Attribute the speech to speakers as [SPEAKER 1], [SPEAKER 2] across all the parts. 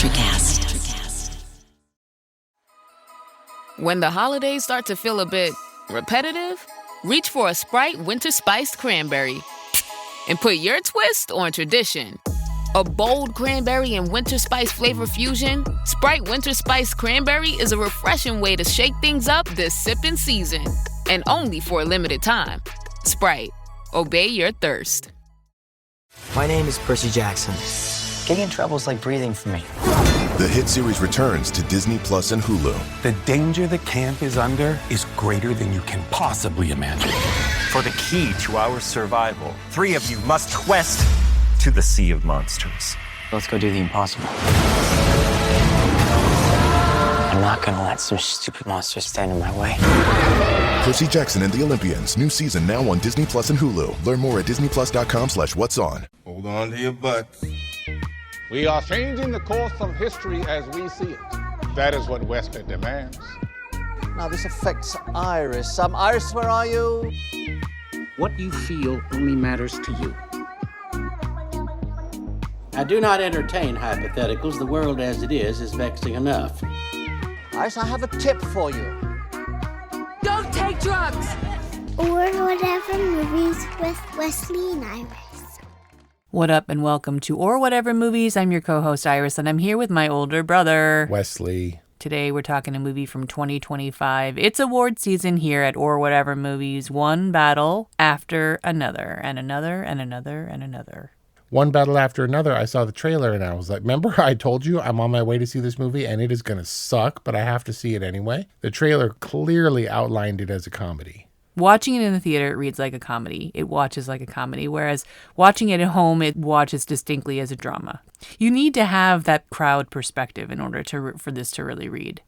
[SPEAKER 1] Electrocast.
[SPEAKER 2] When the holidays start to feel a bit repetitive, reach for a Sprite Winter Spiced Cranberry and put your twist on tradition. A bold cranberry and winter spice flavor fusion, Sprite Winter Spiced Cranberry is a refreshing way to shake things up this sipping season. And only for a limited time. Sprite. Obey your thirst.
[SPEAKER 3] My name is Percy Jackson. Getting in trouble is like breathing for me.
[SPEAKER 4] The hit series returns to Disney Plus and Hulu.
[SPEAKER 5] The danger the camp is under is greater than you can possibly imagine.
[SPEAKER 6] For the key to our survival, 3 of you must quest to the Sea of Monsters.
[SPEAKER 3] Let's go do the impossible. I'm not gonna let some stupid monster stand in my way.
[SPEAKER 4] Percy Jackson and the Olympians. New season now on Disney Plus and Hulu. Learn more at disneyplus.com/what's on.
[SPEAKER 7] Hold on to your butts.
[SPEAKER 8] We are changing the course of history as we see it. That is what Wesley demands.
[SPEAKER 9] Now this affects Iris. Iris, where are you?
[SPEAKER 10] What you feel only matters to you. I do not entertain hypotheticals. The world as it is vexing enough.
[SPEAKER 9] Iris, I have a tip for you.
[SPEAKER 11] Don't take drugs!
[SPEAKER 12] Or Whatever Movies with Wesley and Iris.
[SPEAKER 13] What up and welcome to Or Whatever Movies. I'm your co-host Iris and I'm here with my older brother,
[SPEAKER 14] Wesley.
[SPEAKER 13] Today we're talking a movie from 2025. It's award season here at Or Whatever Movies. One battle after another and another and another and another.
[SPEAKER 14] One battle after another. I saw the trailer and I was like, remember I told you I'm on my way to see this movie and it is going to suck, but I have to see it anyway. The trailer clearly outlined it as a comedy.
[SPEAKER 13] Watching it in the theater, it reads like a comedy. It watches like a comedy, whereas watching it at home, it watches distinctly as a drama. You need to have that crowd perspective in order for this to really read.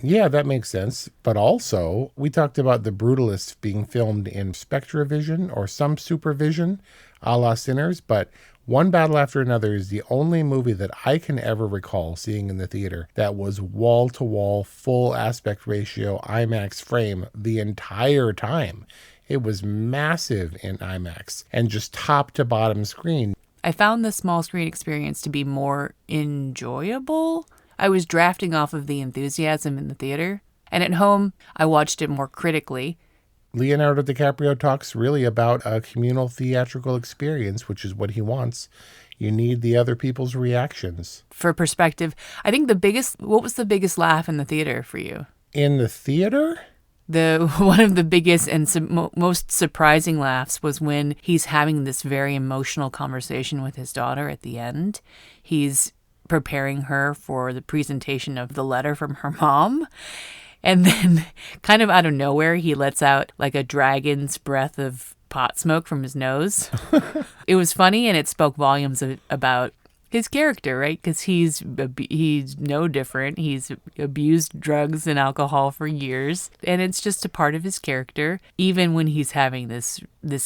[SPEAKER 14] Yeah, that makes sense. But also, we talked about The Brutalists being filmed in SpectraVision or some supervision, a la Sinners, but One Battle After Another is the only movie that I can ever recall seeing in the theater that was wall-to-wall, full aspect ratio IMAX frame the entire time. It was massive in IMAX and just top to bottom screen.
[SPEAKER 13] I found the small screen experience to be more enjoyable. I was drafting off of the enthusiasm in the theater, and at home, I watched it more critically.
[SPEAKER 14] Leonardo DiCaprio talks really about a communal theatrical experience, which is what he wants. You need the other people's reactions.
[SPEAKER 13] For perspective, I think what was the biggest laugh in the theater for you?
[SPEAKER 14] In the theater?
[SPEAKER 13] One of the biggest and most surprising laughs was when he's having this very emotional conversation with his daughter at the end. He's preparing her for the presentation of the letter from her mom. And then, kind of out of nowhere, he lets out like a dragon's breath of pot smoke from his nose. It was funny, and it spoke volumes about his character, right? Because he's no different. He's abused drugs and alcohol for years, and it's just a part of his character. Even when he's having this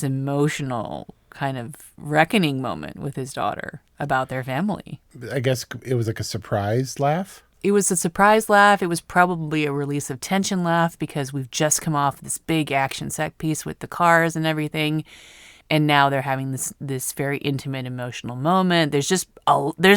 [SPEAKER 13] emotional kind of reckoning moment with his daughter about their family.
[SPEAKER 14] I guess it was like a surprise laugh.
[SPEAKER 13] It was a surprise laugh. It was probably a release of tension laugh because we've just come off this big action set piece with the cars and everything. And now they're having this very intimate, emotional moment. There's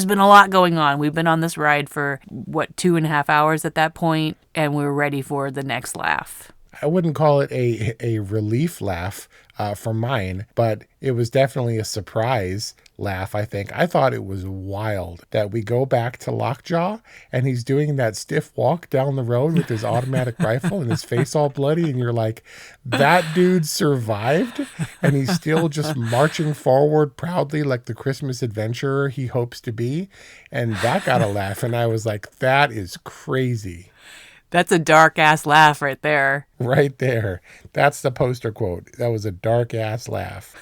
[SPEAKER 13] been a lot going on. We've been on this ride for, 2.5 hours at that point, and we're ready for the next laugh.
[SPEAKER 14] I wouldn't call it a relief laugh for mine, but it was definitely a surprise laugh, I think. I thought it was wild that we go back to Lockjaw and he's doing that stiff walk down the road with his automatic rifle and his face all bloody, and you're like, that dude survived and he's still just marching forward proudly like the Christmas adventurer he hopes to be. And that got a laugh, and I was like, that is crazy.
[SPEAKER 13] That's a dark-ass laugh right there.
[SPEAKER 14] Right there. That's the poster quote. That was a dark-ass laugh.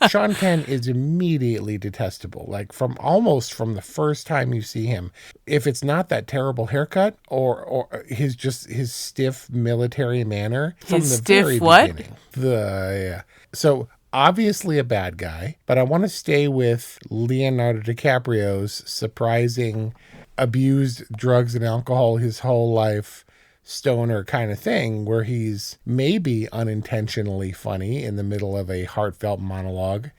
[SPEAKER 14] Sean Penn is immediately detestable, like from the first time you see him. If it's not that terrible haircut or his stiff military manner from the very beginning. So obviously a bad guy, but I want to stay with Leonardo DiCaprio's surprising abused drugs and alcohol his whole life stoner kind of thing, where he's maybe unintentionally funny in the middle of a heartfelt monologue.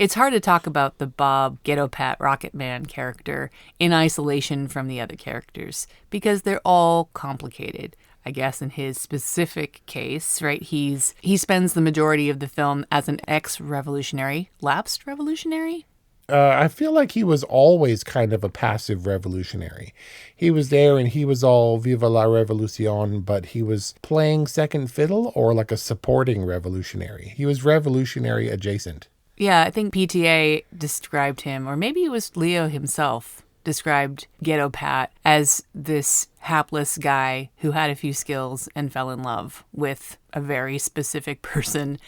[SPEAKER 13] It's hard to talk about the Bob Ghetto Pat Rocket Man character in isolation from the other characters because they're all complicated. I guess in his specific case, right, he spends the majority of the film as an ex-revolutionary, lapsed revolutionary.
[SPEAKER 14] I feel like he was always kind of a passive revolutionary. He was there and he was all viva la revolution, but he was playing second fiddle or like a supporting revolutionary. He was revolutionary adjacent.
[SPEAKER 13] Yeah, I think PTA described him, or maybe it was Leo himself, described Ghetto Pat as this hapless guy who had a few skills and fell in love with a very specific person,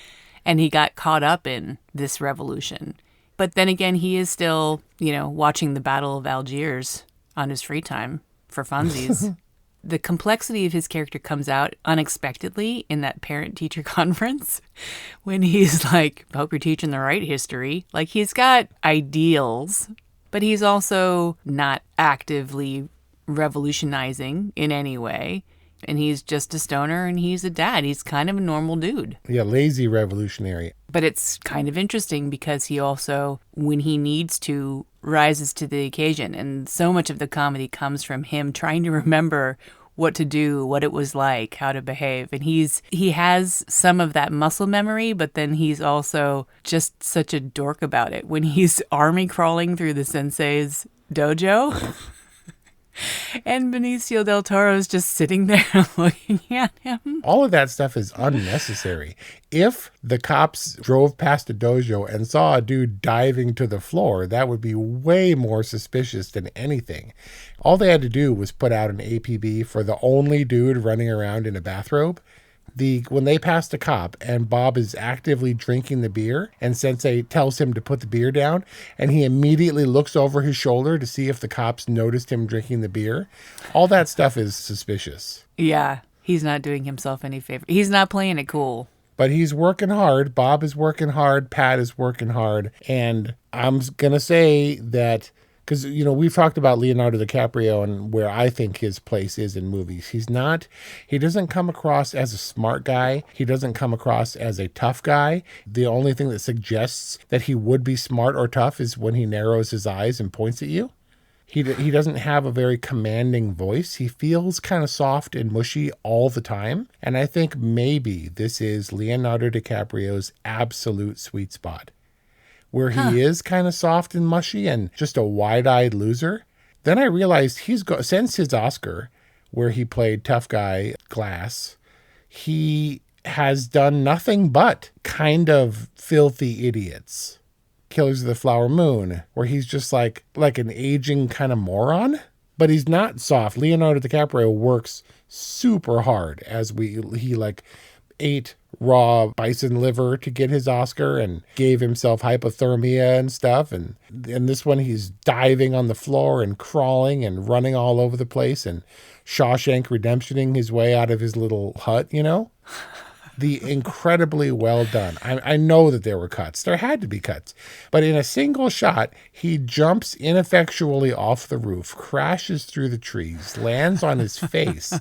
[SPEAKER 13] and he got caught up in this revolution. But then again, he is still, watching the Battle of Algiers on his free time for funsies. The complexity of his character comes out unexpectedly in that parent-teacher conference when he's like, hope you're teaching the right history. Like, he's got ideals, but he's also not actively revolutionizing in any way. And he's just a stoner and he's a dad. He's kind of a normal dude.
[SPEAKER 14] Yeah, lazy revolutionary.
[SPEAKER 13] But it's kind of interesting because he also, when he needs to, rises to the occasion. And so much of the comedy comes from him trying to remember what to do, what it was like, how to behave. And he has some of that muscle memory, but then he's also just such a dork about it. When he's army crawling through the sensei's dojo and Benicio del Toro is just sitting there looking at him.
[SPEAKER 14] All of that stuff is unnecessary. If the cops drove past a dojo and saw a dude diving to the floor, that would be way more suspicious than anything. All they had to do was put out an APB for the only dude running around in a bathrobe. When they passed a cop and Bob is actively drinking the beer and Sensei tells him to put the beer down and he immediately looks over his shoulder to see if the cops noticed him drinking the beer, all that stuff is suspicious.
[SPEAKER 13] Yeah, he's not doing himself any favor. He's not playing it cool.
[SPEAKER 14] But he's working hard. Bob is working hard. Pat is working hard. And I'm going to say that because, we've talked about Leonardo DiCaprio and where I think his place is in movies. He doesn't come across as a smart guy. He doesn't come across as a tough guy. The only thing that suggests that he would be smart or tough is when he narrows his eyes and points at you. He doesn't have a very commanding voice. He feels kind of soft and mushy all the time. And I think maybe this is Leonardo DiCaprio's absolute sweet spot, where he is kind of soft and mushy and just a wide-eyed loser. Then I realized since his Oscar, where he played tough guy Glass, he has done nothing but kind of filthy idiots. Killers of the Flower Moon, where he's just like an aging kind of moron, but he's not soft. Leonardo DiCaprio works super hard as he ate raw bison liver to get his Oscar and gave himself hypothermia and stuff. And in this one, he's diving on the floor and crawling and running all over the place and Shawshank Redemptioning his way out of his little hut, The incredibly well done. I know that there were cuts. There had to be cuts. But in a single shot, he jumps ineffectually off the roof, crashes through the trees, lands on his face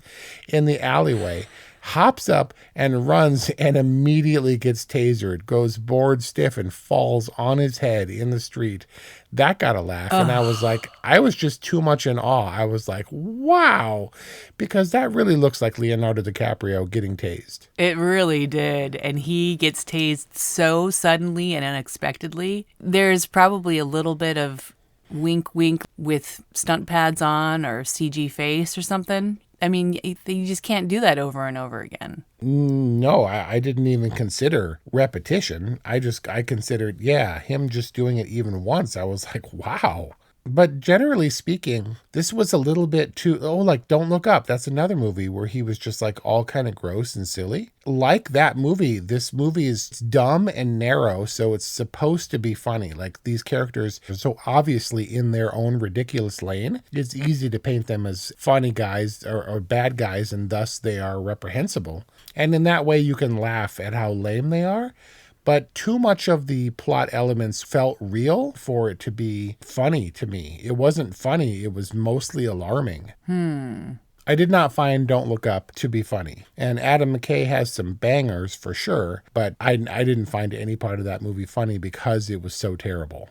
[SPEAKER 14] in the alleyway, hops up and runs and immediately gets tasered, goes bored stiff and falls on his head in the street. That got a laugh. And I was just too much in awe. I was like, wow, because that really looks like Leonardo DiCaprio getting tased.
[SPEAKER 13] It really did. And he gets tased so suddenly and unexpectedly. There's probably a little bit of wink, wink with stunt pads on or CG face or something. I mean, you just can't do that over and over again.
[SPEAKER 14] No, I didn't even consider repetition. I considered, him just doing it even once. I was like, wow. But generally speaking, this was a little bit too, Don't Look Up. That's another movie where he was just all kind of gross and silly. Like that movie, this movie is dumb and narrow, so it's supposed to be funny. These characters are so obviously in their own ridiculous lane. It's easy to paint them as funny guys or bad guys, and thus they are reprehensible. And in that way, you can laugh at how lame they are. But too much of the plot elements felt real for it to be funny to me. It wasn't funny. It was mostly alarming. I did not find Don't Look Up to be funny. And Adam McKay has some bangers for sure, but I didn't find any part of that movie funny because it was so terrible.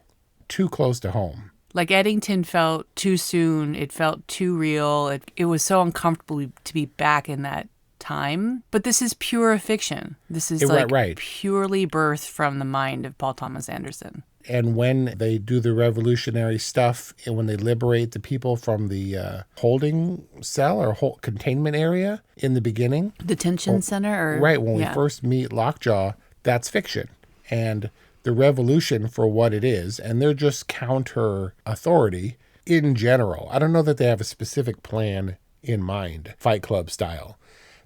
[SPEAKER 14] Too close to home.
[SPEAKER 13] Like Eddington felt too soon. It felt too real. It was so uncomfortable to be back in that time. But this is pure fiction. This is purely birthed from the mind of Paul Thomas Anderson.
[SPEAKER 14] And when they do the revolutionary stuff and when they liberate the people from the holding cell or containment area in the beginning.
[SPEAKER 13] Detention center?
[SPEAKER 14] Right. When we first meet Lockjaw, that's fiction. And the revolution for what it is, and they're just counter authority in general. I don't know that they have a specific plan in mind, Fight Club style.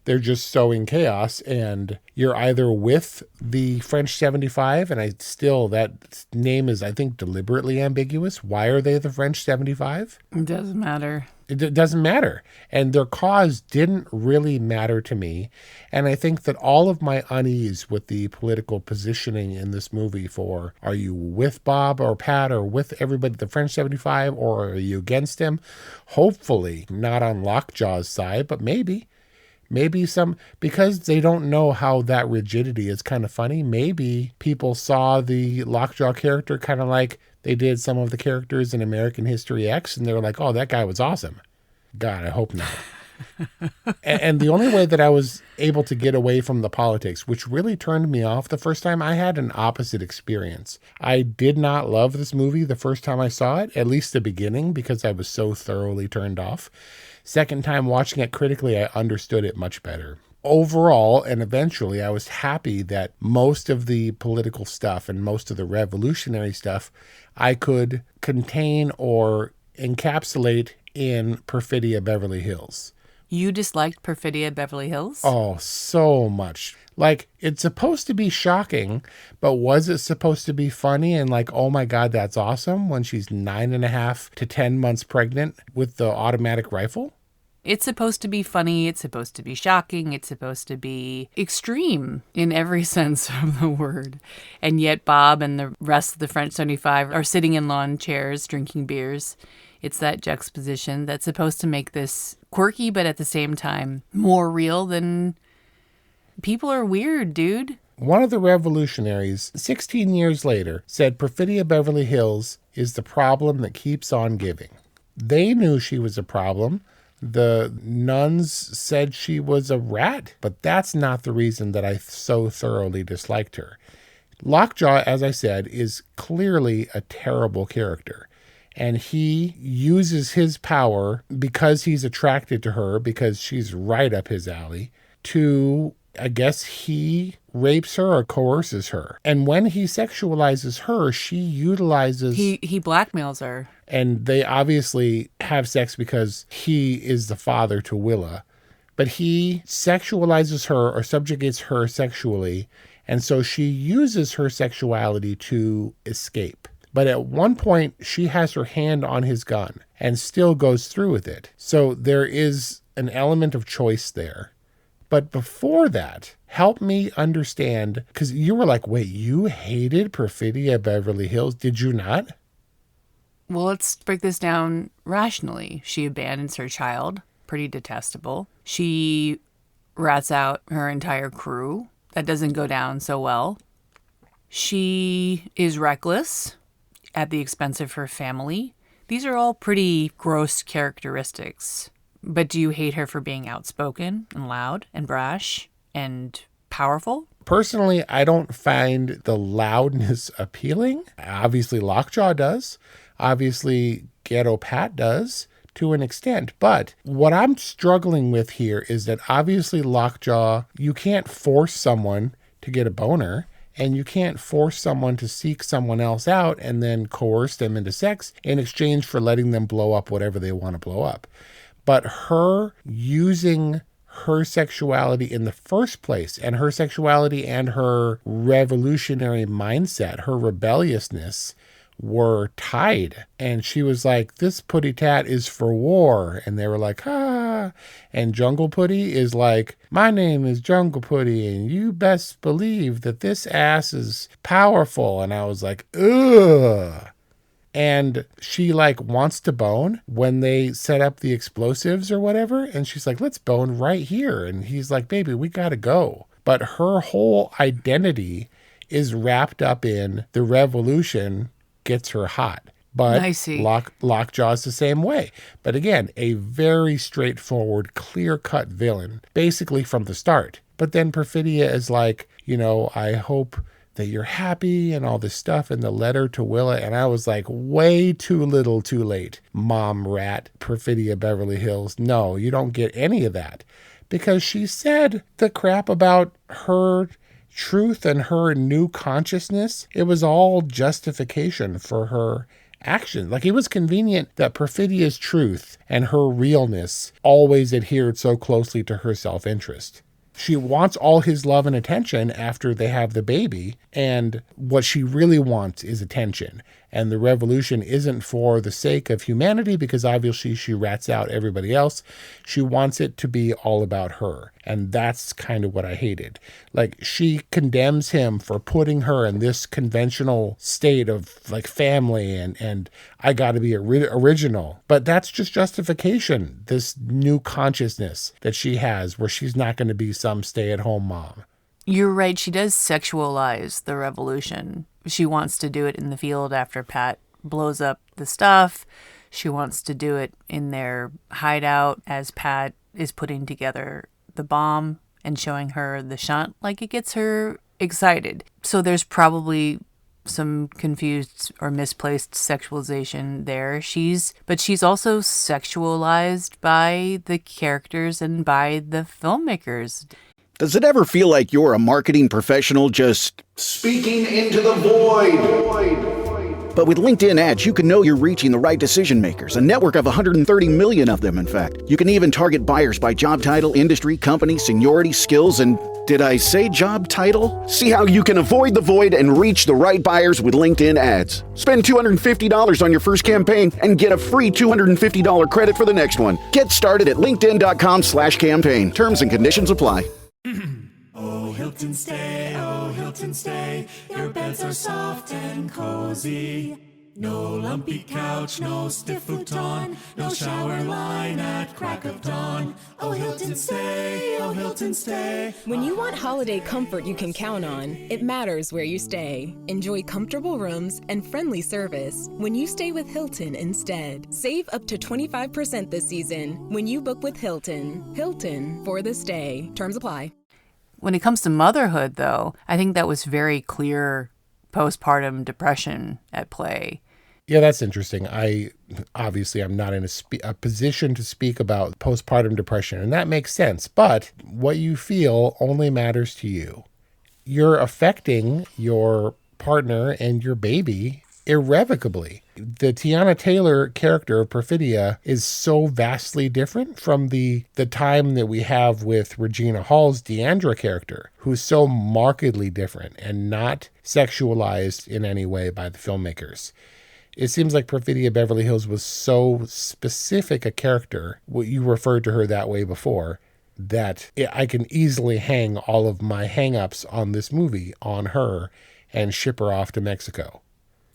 [SPEAKER 14] They're just sowing chaos, and you're either with the French 75, and that name is, I think, deliberately ambiguous. Why are they the French 75?
[SPEAKER 13] It doesn't matter.
[SPEAKER 14] It doesn't matter. And their cause didn't really matter to me. And I think that all of my unease with the political positioning in this movie for, are you with Bob or Pat or with everybody, the French 75, or are you against him? Hopefully not on Lockjaw's side, but maybe because they don't know how that rigidity is kind of funny. Maybe people saw the Lockjaw character kind of like they did some of the characters in American History X, and they were like, oh, that guy was awesome. God, I hope not. And the only way that I was able to get away from the politics, which really turned me off the first time, I had an opposite experience. I did not love this movie the first time I saw it, at least the beginning, because I was so thoroughly turned off. Second time watching it critically, I understood it much better. Overall, and eventually, I was happy that most of the political stuff and most of the revolutionary stuff I could contain or encapsulate in Perfidia Beverly Hills.
[SPEAKER 13] You disliked Perfidia Beverly Hills?
[SPEAKER 14] Oh, so much. Like, it's supposed to be shocking, but was it supposed to be funny and like, oh my God, that's awesome when she's 9.5 to 10 months pregnant with the automatic rifle?
[SPEAKER 13] It's supposed to be funny. It's supposed to be shocking. It's supposed to be extreme in every sense of the word. And yet Bob and the rest of the French 75 are sitting in lawn chairs, drinking beers. It's that juxtaposition that's supposed to make this quirky, but at the same time more real than people are weird, dude.
[SPEAKER 14] One of the revolutionaries, 16 years later, said Perfidia Beverly Hills is the problem that keeps on giving. They knew she was a problem. The nuns said she was a rat, but that's not the reason that I so thoroughly disliked her. Lockjaw, as I said, is clearly a terrible character. And he uses his power because he's attracted to her, because she's right up his alley, to, I guess he rapes her or coerces her. And when he sexualizes her, she utilizes...
[SPEAKER 13] He blackmails her.
[SPEAKER 14] And they obviously have sex because he is the father to Willa. But he sexualizes her or subjugates her sexually. And so she uses her sexuality to escape. But at one point, she has her hand on his gun and still goes through with it. So there is an element of choice there. But before that, help me understand, because you were like, wait, you hated Perfidia Beverly Hills? Did you not?
[SPEAKER 13] Well, let's break this down rationally. She abandons her child. Pretty detestable. She rats out her entire crew. That doesn't go down so well. She is reckless at the expense of her family. These are all pretty gross characteristics. But do you hate her for being outspoken and loud and brash and powerful?
[SPEAKER 14] Personally, I don't find the loudness appealing. Obviously, Lockjaw does. Obviously, Ghetto Pat does to an extent. But what I'm struggling with here is that obviously Lockjaw, you can't force someone to get a boner. And you can't force someone to seek someone else out and then coerce them into sex in exchange for letting them blow up whatever they want to blow up. But her using her sexuality in the first place, and her sexuality and her revolutionary mindset, her rebelliousness, were tied. And she was like, this putty tat is for war. And they were like, ah. And Jungle Putty is like, my name is Jungle Putty, and you best believe that this ass is powerful. And I was like, ugh. And she like wants to bone when they set up the explosives or whatever. And she's like, let's bone right here. And he's like, baby, we got to go. But her whole identity is wrapped up in the revolution gets her hot. But
[SPEAKER 13] I see.
[SPEAKER 14] Lockjaw's the same way. But again, a very straightforward, clear-cut villain, basically from the start. But then Perfidia is like, I hope that you're happy and all this stuff in the letter to Willa. And I was like, way too little too late, mom rat, Perfidia Beverly Hills. No, you don't get any of that. Because she said the crap about her truth and her new consciousness. It was all justification for her action. Like, it was convenient that Perfidia's truth and her realness always adhered so closely to her self-interest. She wants all his love and attention after they have the baby, and what she really wants is attention. And the revolution isn't for the sake of humanity, because obviously she rats out everybody else. She wants it to be all about her. And that's kind of what I hated. Like, she condemns him for putting her in this conventional state of like family and I got to be original. But that's just justification, this new consciousness that she has where she's not going to be some stay-at-home mom.
[SPEAKER 13] You're right. She does sexualize the revolution. She wants to do it in the field after Pat blows up the stuff. She wants to do it in their hideout as Pat is putting together the bomb and showing her the shunt. Like, it gets her excited. So there's probably some confused or misplaced sexualization there. But she's also sexualized by the characters and by the filmmakers.
[SPEAKER 1] Does it ever feel like you're a marketing professional just speaking into the void? But with LinkedIn ads, you can know you're reaching the right decision makers, a network of 130 million of them, in fact. You can even target buyers by job title, industry, company, seniority, skills, and did I say job title? See how you can avoid the void and reach the right buyers with LinkedIn ads. Spend $250 on your first campaign and get a free $250 credit for the next one. Get started at linkedin.com/campaign. Terms and conditions apply.
[SPEAKER 7] Oh, Hilton stay, your beds are soft and cozy. No lumpy couch, no stiff futon, no shower line at crack of dawn. Oh, Hilton stay.
[SPEAKER 11] When you want holiday comfort you can count on, it matters where you stay. Enjoy comfortable rooms and friendly service when you stay with Hilton instead. Save up to 25% this season when you book with Hilton. Hilton for the stay. Terms apply.
[SPEAKER 13] When it comes to motherhood, though, I think that was very clear postpartum depression at play.
[SPEAKER 14] Yeah, that's interesting. I'm not in a position to speak about postpartum depression, and that makes sense. But what you feel only matters to you. You're affecting your partner and your baby irrevocably. The Tiana Taylor character, Perfidia, is so vastly different from the time that we have with Regina Hall's Deandra character, who's so markedly different and not sexualized in any way by the filmmakers. It seems like Perfidia Beverly Hills was so specific a character, you referred to her that way before, that I can easily hang all of my hang-ups on this movie on her and ship her off to Mexico.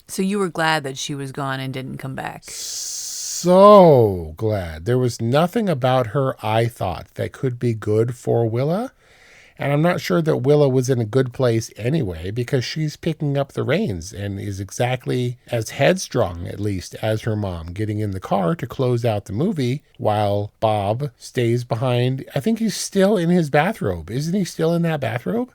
[SPEAKER 13] So you were glad that she was gone and didn't come back?
[SPEAKER 14] So glad. There was nothing about her I thought that could be good for Willa. And I'm not sure that Willa was in a good place anyway, because she's picking up the reins and is exactly as headstrong, at least, as her mom, getting in the car to close out the movie while Bob stays behind. I think he's still in his bathrobe. Isn't he still in that bathrobe?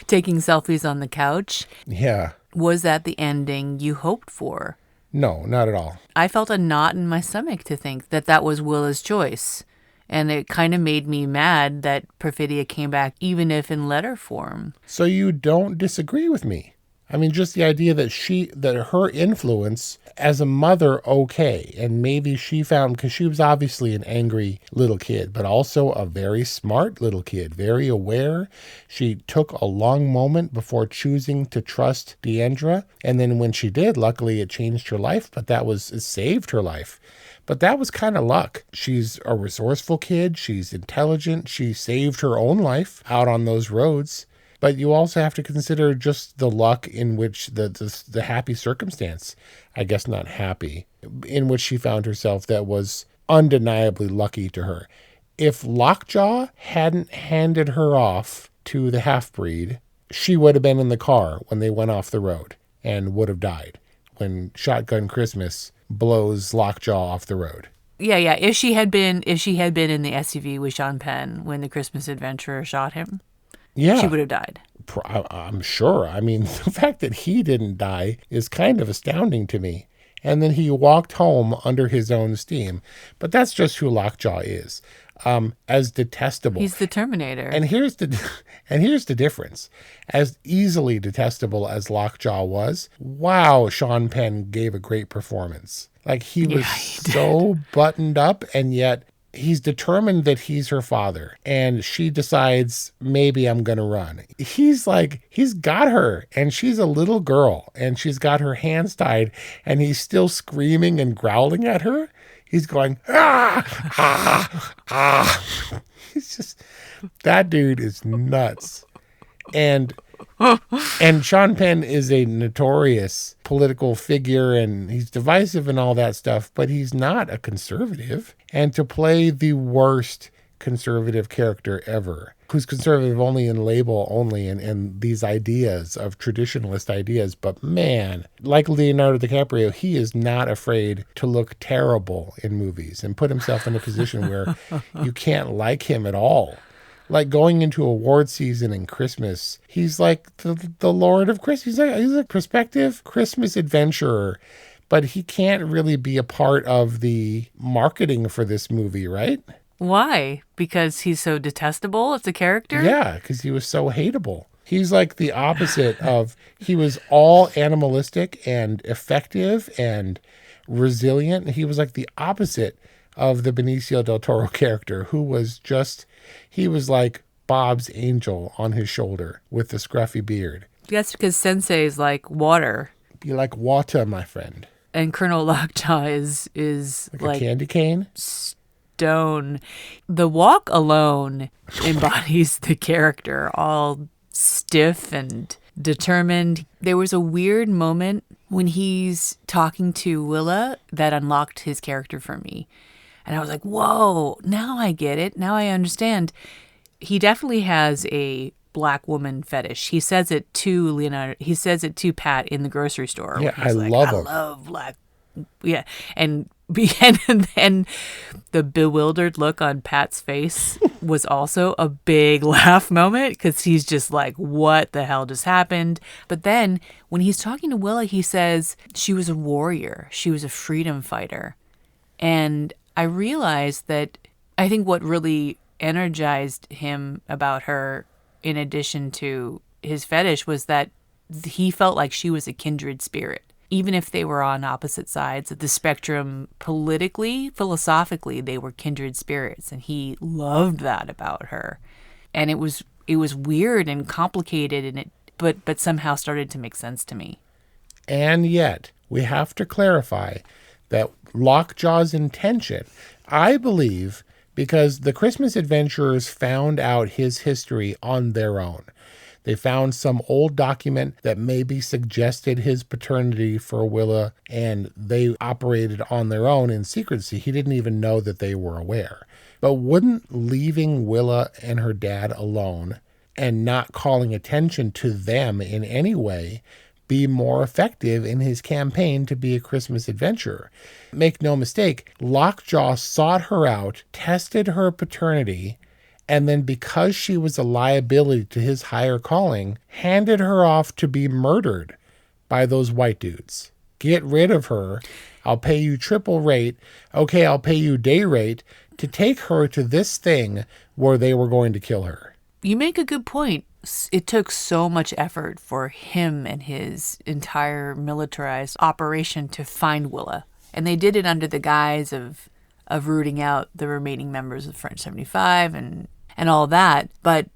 [SPEAKER 13] Taking selfies on the couch?
[SPEAKER 14] Yeah.
[SPEAKER 13] Was that the ending you hoped for?
[SPEAKER 14] No, not at all.
[SPEAKER 13] I felt a knot in my stomach to think that was Willa's choice. And it kind of made me mad that Perfidia came back, even if in letter form.
[SPEAKER 14] So you don't disagree with me? I mean, just the idea that her influence as a mother, okay. And maybe she found, because she was obviously an angry little kid, but also a very smart little kid, very aware. She took a long moment before choosing to trust Deandra. And then when she did, luckily it changed her life, but it saved her life. But that was kind of luck. She's a resourceful kid. She's intelligent. She saved her own life out on those roads. But you also have to consider just the luck in which the happy circumstance, I guess not happy, in which she found herself that was undeniably lucky to her. If Lockjaw hadn't handed her off to the half-breed, she would have been in the car when they went off the road and would have died when Shotgun Christmas blows Lockjaw off the road.
[SPEAKER 13] Yeah. If she had been in the SUV with Sean Penn when the Christmas adventurer shot him, she would have died.
[SPEAKER 14] I'm sure. I mean, the fact that he didn't die is kind of astounding to me. And then he walked home under his own steam. But that's just who Lockjaw is. As detestable.
[SPEAKER 13] He's the Terminator.
[SPEAKER 14] And here's the difference. As easily detestable as Lockjaw was, wow, Sean Penn gave a great performance. Like, he was so buttoned up, and yet he's determined that he's her father, and she decides, maybe I'm going to run. He's got her, and she's a little girl, and she's got her hands tied, and he's still screaming and growling at her. He's going, ah, ah, ah. He's just, that dude is nuts. And Sean Penn is a notorious political figure, and he's divisive and all that stuff, but he's not a conservative. And to play the worst conservative character ever, who's conservative only in label only and these ideas of traditionalist ideas, but man, like Leonardo DiCaprio, he is not afraid to look terrible in movies and put himself in a position where you can't like him at all. Like going into award season and Christmas, he's like the Lord of Christmas. He's a prospective Christmas adventurer, but he can't really be a part of the marketing for this movie, right?
[SPEAKER 13] Why? Because he's so detestable as a character?
[SPEAKER 14] Yeah, because he was so hateable. He's like the opposite of, he was all animalistic and effective and resilient. He was like the opposite of the Benicio del Toro character, who was just, he was like Bob's angel on his shoulder with the scruffy beard.
[SPEAKER 13] That's because Sensei is like water.
[SPEAKER 14] Be like water, my friend.
[SPEAKER 13] And Colonel Lockjaw is
[SPEAKER 14] like a candy cane?
[SPEAKER 13] Stone. The walk alone embodies the character, all stiff and determined. There was a weird moment when he's talking to Willa that unlocked his character for me. And I was like, whoa, now I get it. Now I understand. He definitely has a black woman fetish. He says it to Leonardo. He says it to Pat in the grocery store.
[SPEAKER 14] Yeah, I love him.
[SPEAKER 13] I love black. Yeah. And the bewildered look on Pat's face was also a big laugh moment, because he's just like, what the hell just happened? But then when he's talking to Willa, he says she was a warrior. She was a freedom fighter. And I realized that I think what really energized him about her, in addition to his fetish, was that he felt like she was a kindred spirit. Even if they were on opposite sides of the spectrum politically, philosophically, they were kindred spirits, and he loved that about her. And it was weird and complicated, and but somehow started to make sense to me.
[SPEAKER 14] And yet, we have to clarify that Lockjaw's intention, I believe, because the Christmas adventurers found out his history on their own. They found some old document that maybe suggested his paternity for Willa, and they operated on their own in secrecy. He didn't even know that they were aware. But wouldn't leaving Willa and her dad alone and not calling attention to them in any way be more effective in his campaign to be a Christmas adventurer? Make no mistake, Lockjaw sought her out, tested her paternity, and then because she was a liability to his higher calling, handed her off to be murdered by those white dudes. Get rid of her. I'll pay you triple rate. Okay, I'll pay you day rate to take her to this thing where they were going to kill her.
[SPEAKER 13] You make a good point. It took so much effort for him and his entire militarized operation to find Willa. And they did it under the guise of rooting out the remaining members of French 75 and all that. But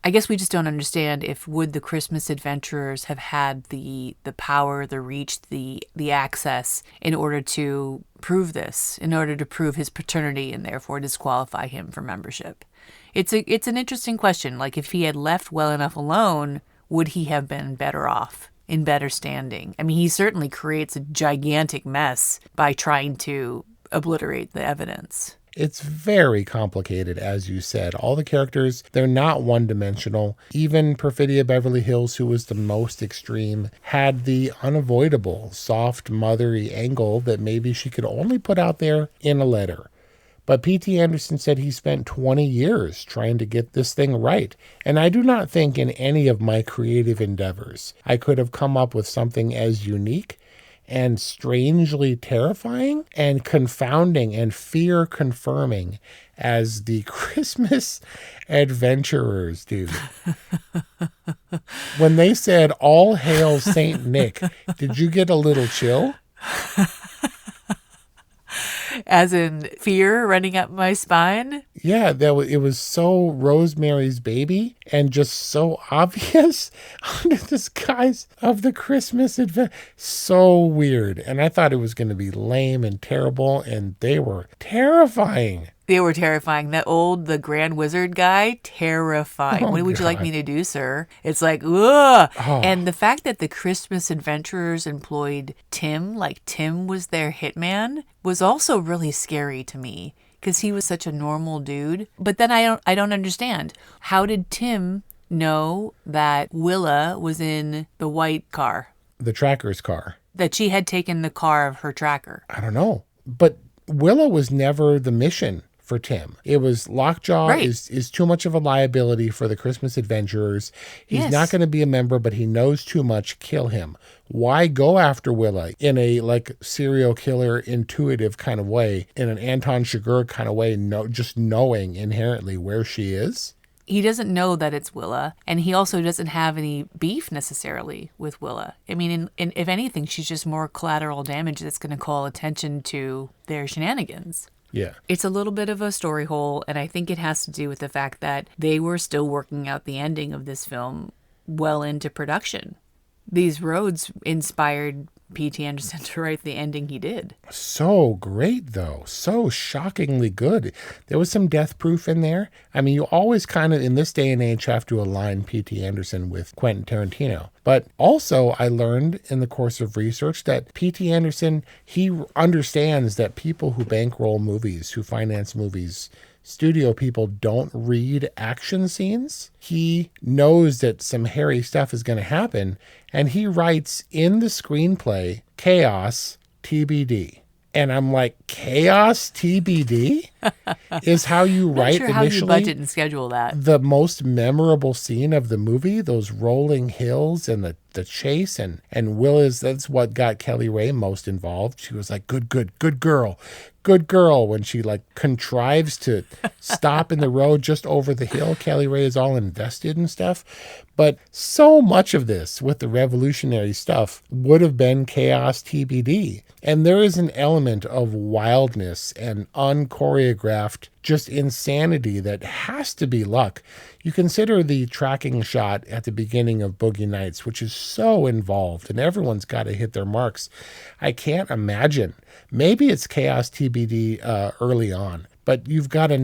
[SPEAKER 13] I guess we just don't understand if would the Christmas adventurers have had the power, the reach, the access in order to prove this, in order to prove his paternity and therefore disqualify him from membership? It's an interesting question. Like, if he had left well enough alone, would he have been better off, in better standing? I mean, he certainly creates a gigantic mess by trying to obliterate the evidence.
[SPEAKER 14] It's very complicated, as you said. All the characters, they're not one-dimensional. Even Perfidia Beverly Hills, who was the most extreme, had the unavoidable soft, mothery angle that maybe she could only put out there in a letter. But P.T. Anderson said he spent 20 years trying to get this thing right. And I do not think in any of my creative endeavors I could have come up with something as unique and strangely terrifying and confounding and fear-confirming as the Christmas Adventurers, dude. When they said, "All hail Saint Nick," did you get a little chill?
[SPEAKER 13] As in fear running up my spine?
[SPEAKER 14] Yeah, it was so Rosemary's Baby and just so obvious under the skies of the Christmas adventure. So weird. And I thought it was going to be lame and terrible, and they were terrifying.
[SPEAKER 13] They were terrifying. The Grand Wizard guy, terrifying.
[SPEAKER 14] Oh,
[SPEAKER 13] what would you like
[SPEAKER 14] God.
[SPEAKER 13] me to do, sir? It's like, ugh.
[SPEAKER 14] Oh.
[SPEAKER 13] And the fact that the Christmas Adventurers employed Tim, like Tim was their hitman, was also really scary to me because he was such a normal dude. But then I don't understand. How did Tim know that Willa was in the white car?
[SPEAKER 14] The tracker's car.
[SPEAKER 13] That she had taken the car of her tracker?
[SPEAKER 14] I don't know. But Willa was never the mission for Tim. It was Lockjaw is too much of a liability for the Christmas Adventurers. He's not going to be a member, but he knows too much. Kill him. Why go after Willa in a serial killer intuitive kind of way, in an Anton Chigurh kind of way, just knowing inherently where she is?
[SPEAKER 13] He doesn't know that it's Willa, and he also doesn't have any beef necessarily with Willa. I mean, if anything, she's just more collateral damage that's going to call attention to their shenanigans.
[SPEAKER 14] Yeah.
[SPEAKER 13] It's a little bit of a story hole, and I think it has to do with the fact that they were still working out the ending of this film well into production. These roads inspired P.T. Anderson to write the ending he did.
[SPEAKER 14] So great, though. So shockingly good. There was some death proof in there. I mean, you always kind of, in this day and age, have to align P.T. Anderson with Quentin Tarantino. But also, I learned in the course of research that P.T. Anderson, he understands that people who bankroll movies, who finance movies, studio people don't read action scenes. He knows that some hairy stuff is going to happen, and he writes in the screenplay, chaos TBD. And I'm like, chaos TBD is how you write
[SPEAKER 13] Not sure
[SPEAKER 14] initially.
[SPEAKER 13] How you budget and schedule that.
[SPEAKER 14] The most memorable scene of the movie, those rolling hills and the chase, and that's what got Kelly Ray most involved. She was like, good girl, when she contrives to stop in the road just over the hill. Kelly Ray is all invested and stuff. But so much of this with the revolutionary stuff would have been chaos TBD. And there is an element of wildness and unchoreographed just insanity that has to be luck. You consider the tracking shot at the beginning of Boogie Nights, which is so involved, and everyone's got to hit their marks. I can't imagine. Maybe it's chaos TBD early on, but you've got to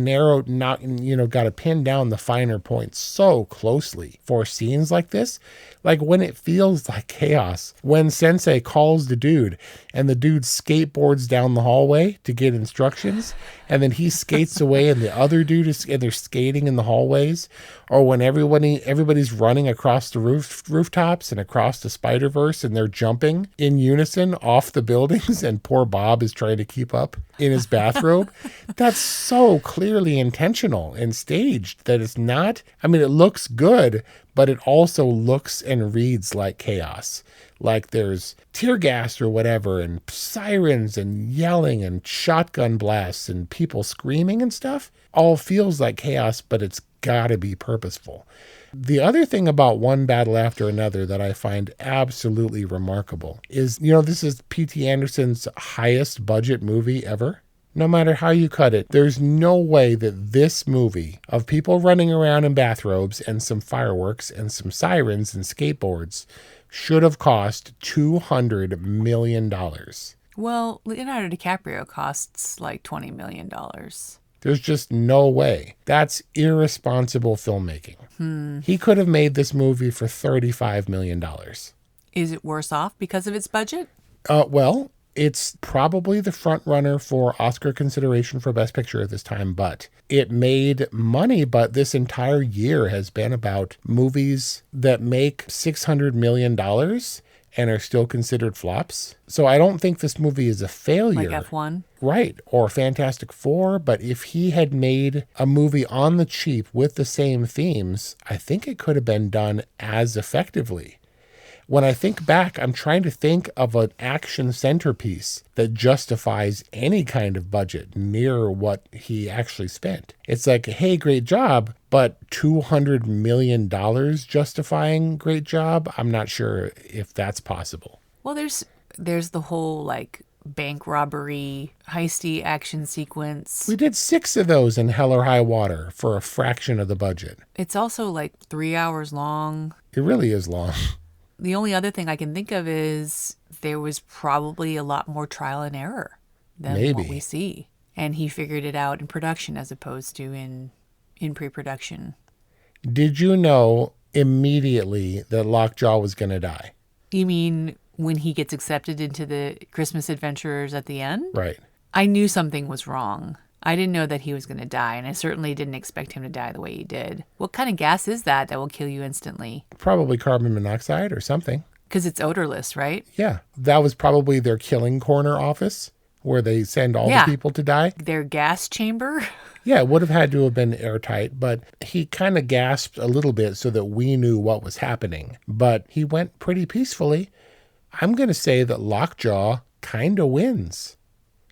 [SPEAKER 14] got to pin down the finer points so closely for scenes like this. Like when it feels like chaos, when Sensei calls the dude and the dude skateboards down the hallway to get instructions, and then he skates away and the other dude and they're skating in the hallways, or when everybody's running across the rooftops and across the Spider-Verse and they're jumping in unison off the buildings and poor Bob is trying to keep up in his bathrobe. That's so clearly intentional and staged that it's not, I mean, it looks good, but it also looks and reads like chaos. Like there's tear gas or whatever, and sirens and yelling and shotgun blasts and people screaming and stuff. All feels like chaos, but it's gotta be purposeful. The other thing about One Battle After Another that I find absolutely remarkable is, this is P.T. Anderson's highest budget movie ever. No matter how you cut it, there's no way that this movie of people running around in bathrobes and some fireworks and some sirens and skateboards should have cost $200 million.
[SPEAKER 13] Well, Leonardo DiCaprio costs like $20 million.
[SPEAKER 14] There's just no way. That's irresponsible filmmaking. He could have made this movie for $35 million.
[SPEAKER 13] Is it worse off because of its budget?
[SPEAKER 14] Well, it's probably the front runner for Oscar consideration for Best Picture at this time, but it made money. But this entire year has been about movies that make $600 million and are still considered flops. So I don't think this movie is a failure.
[SPEAKER 13] Like F1?
[SPEAKER 14] Right, or Fantastic Four. But if he had made a movie on the cheap with the same themes, I think it could have been done as effectively. When I think back, I'm trying to think of an action centerpiece that justifies any kind of budget near what he actually spent. It's like, hey, great job, but $200 million justifying great job? I'm not sure if that's possible.
[SPEAKER 13] Well, there's the whole like bank robbery, heisty action sequence.
[SPEAKER 14] We did 6 of those in Hell or High Water for a fraction of the budget.
[SPEAKER 13] It's also like 3 hours long.
[SPEAKER 14] It really is long.
[SPEAKER 13] The only other thing I can think of is there was probably a lot more trial and error than what we see. And he figured it out in production as opposed to in pre-production.
[SPEAKER 14] Did you know immediately that Lockjaw was going to die?
[SPEAKER 13] You mean when he gets accepted into the Christmas Adventurers at the end?
[SPEAKER 14] Right.
[SPEAKER 13] I knew something was wrong. I didn't know that he was going to die, and I certainly didn't expect him to die the way he did. What kind of gas is that will kill you instantly?
[SPEAKER 14] Probably carbon monoxide or something.
[SPEAKER 13] Because it's odorless, right?
[SPEAKER 14] Yeah. That was probably their killing corner office where they send all the people to die.
[SPEAKER 13] Their gas chamber?
[SPEAKER 14] Yeah, it would have had to have been airtight, but he kind of gasped a little bit so that we knew what was happening. But he went pretty peacefully. I'm going to say that Lockjaw kind of wins.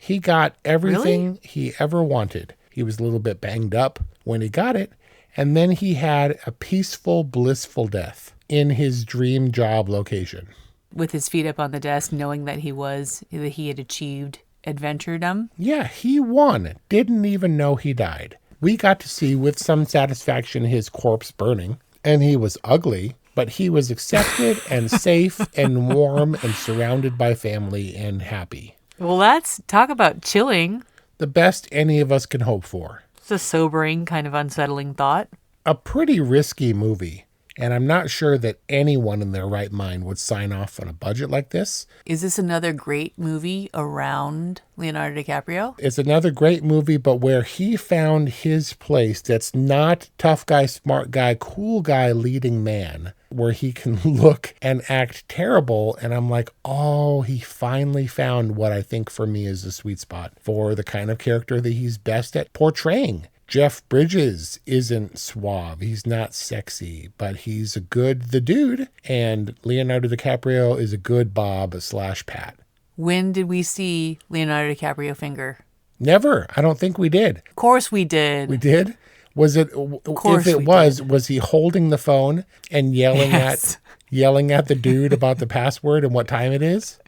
[SPEAKER 14] He got everything he ever wanted. He was a little bit banged up when he got it, and then he had a peaceful, blissful death in his dream job location.
[SPEAKER 13] With his feet up on the desk, knowing that he had achieved adventuredom?
[SPEAKER 14] Yeah, he won. Didn't even know he died. We got to see with some satisfaction his corpse burning, and he was ugly, but he was accepted and safe and warm and surrounded by family and happy.
[SPEAKER 13] Well, let's talk about chilling.
[SPEAKER 14] The best any of us can hope for.
[SPEAKER 13] It's a sobering, kind of unsettling thought.
[SPEAKER 14] A pretty risky movie. And I'm not sure that anyone in their right mind would sign off on a budget like this.
[SPEAKER 13] Is this another great movie around Leonardo DiCaprio?
[SPEAKER 14] It's another great movie, but where he found his place that's not tough guy, smart guy, cool guy, leading man, where he can look and act terrible. And I'm like, oh, he finally found what I think for me is the sweet spot for the kind of character that he's best at portraying. Jeff Bridges isn't suave. He's not sexy, but he's the dude. And Leonardo DiCaprio is a good Bob/Pat.
[SPEAKER 13] When did we see Leonardo DiCaprio finger?
[SPEAKER 14] Never. I don't think we did.
[SPEAKER 13] Of course we did.
[SPEAKER 14] We did? Was it, if it was he holding the phone and yelling at the dude about the password and what time it is?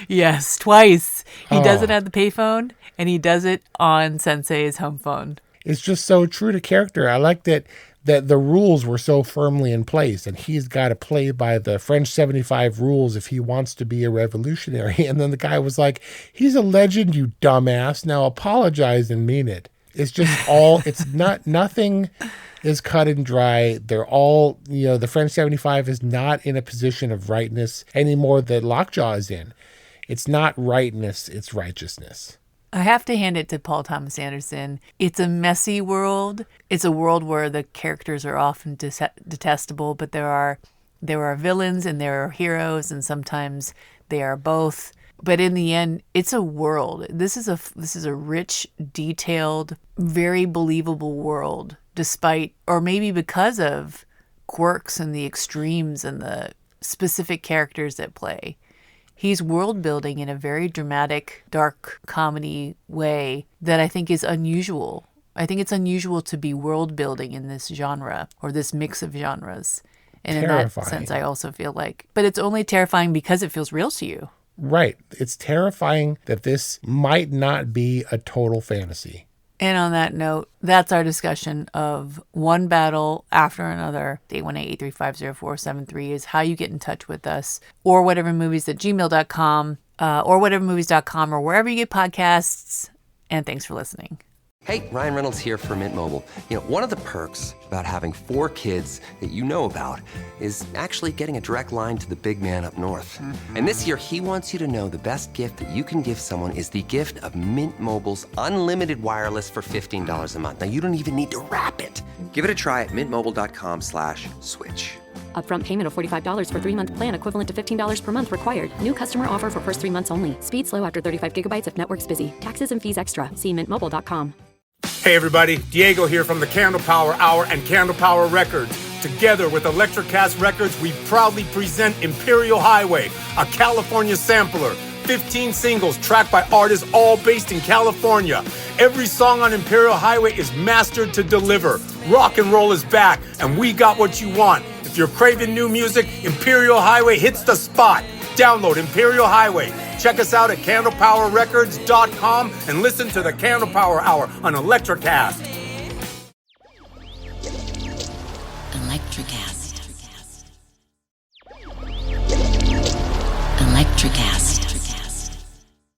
[SPEAKER 13] Yes, twice. He does it at the payphone, and he does it on Sensei's home phone.
[SPEAKER 14] It's just so true to character. I like that the rules were so firmly in place, and he's got to play by the French 75 rules if he wants to be a revolutionary. And then the guy was like, he's a legend, you dumbass. Now apologize and mean it. It's just nothing is cut and dry. They're all, the French 75 is not in a position of rightness anymore that Lockjaw is in. It's not rightness, it's righteousness.
[SPEAKER 13] I have to hand it to Paul Thomas Anderson. It's a messy world. It's a world where the characters are often detestable, but there are villains and there are heroes, and sometimes they are both. But in the end, it's a world. This is a rich, detailed, very believable world, despite, or maybe because of, quirks and the extremes and the specific characters that play. He's world building in a very dramatic, dark comedy way that I think is unusual. I think it's unusual to be world building in this genre or this mix of genres. And terrifying. In that sense, I also feel like, but it's only terrifying because it feels real to you.
[SPEAKER 14] Right. It's terrifying that this might not be a total fantasy.
[SPEAKER 13] And on that note, that's our discussion of one battle after another. 818-835-0473 is how you get in touch with us. Or orwhatevermovies@gmail.com orwhatevermovies.com or wherever you get podcasts. And thanks for listening.
[SPEAKER 15] Hey, Ryan Reynolds here for Mint Mobile. You know, one of the perks about having 4 kids that you know about is actually getting a direct line to the big man up north. And this year, he wants you to know the best gift that you can give someone is the gift of Mint Mobile's unlimited wireless for $15 a month. Now, you don't even need to wrap it. Give it a try at mintmobile.com/switch.
[SPEAKER 16] Upfront payment of $45 for 3-month plan equivalent to $15 per month required. New customer offer for first 3 months only. Speed slow after 35 gigabytes if network's busy. Taxes and fees extra. See mintmobile.com.
[SPEAKER 5] Hey everybody, Diego here from the Candle Power Hour and Candle Power Records. Together with Electrocast Records, we proudly present Imperial Highway, a California sampler. 15 singles tracked by artists all based in California. Every song on Imperial Highway is mastered to deliver. Rock and roll is back, and we got what you want. If you're craving new music, Imperial Highway hits the spot. Download Imperial Highway. Check us out at candlepowerrecords.com and listen to the Candle Power Hour on Electrocast.
[SPEAKER 17] Electrocast. Electrocast.